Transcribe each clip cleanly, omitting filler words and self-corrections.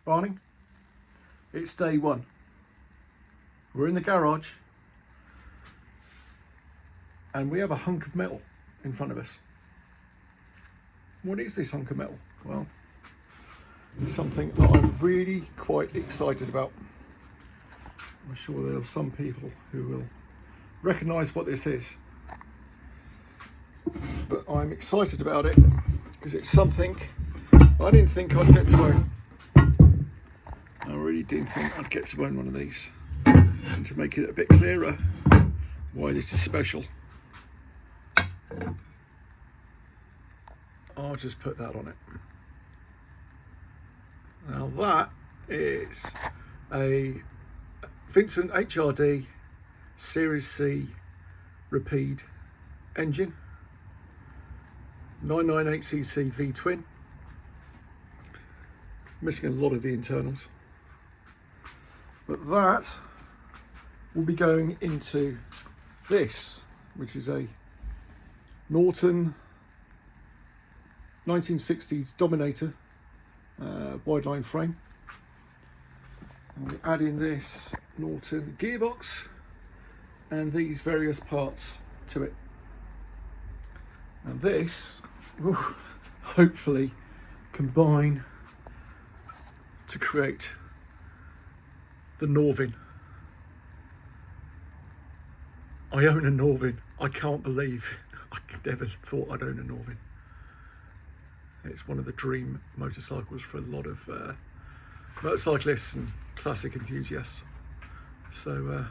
Barney, it's day one. We're in the garage and we have a hunk of metal in front of us. What is this hunk of metal? Well, it's something that I'm really quite excited about. I'm sure there are some people who will recognise what this is, but I'm excited about it because it's something I didn't think I'd get to own. I really didn't think I'd get to own one of these. And to make it a bit clearer why this is special, I'll just put that on it. Now that is a Vincent HRD Series C Rapide engine, 998cc V-twin, missing a lot of the internals, but that will be going into this, which is a Norton 1960s Dominator wide line frame. And we add in this Norton gearbox and these various parts to it. And this will hopefully combine to create the Norvin. I own a Norvin. I can't believe I never thought I'd own a Norvin. It's one of the dream motorcycles for a lot of motorcyclists and classic enthusiasts. So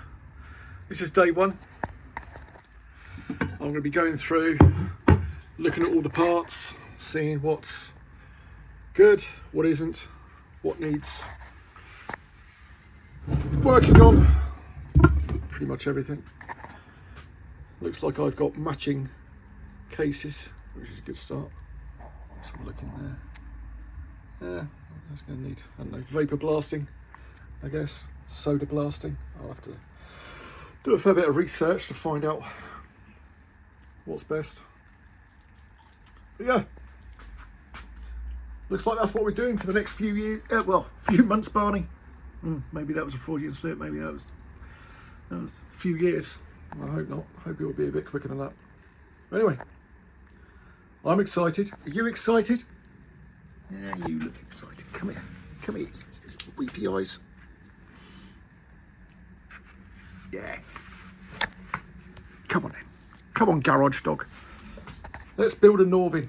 this is day one. I'm going to be going through, looking at all the parts, seeing what's good, what isn't, what needs working on, pretty much everything. Looks like I've got matching cases, which is a good start. Let's have a look in there. Yeah, that's going to need, I don't know, vapor blasting, I guess, soda blasting. I'll have to do a fair bit of research to find out what's best. But yeah, looks like that's what we're doing for the next few years. Well, few months, Barney. Maybe that was a Freudian slip. Maybe that was a few years. I hope not. I hope it will be a bit quicker than that. But anyway, I'm excited. Are you excited? Yeah, you look excited. Come here. Come here. Weepy eyes. Yeah. Come on then. Come on, garage dog. Let's build a Norvin.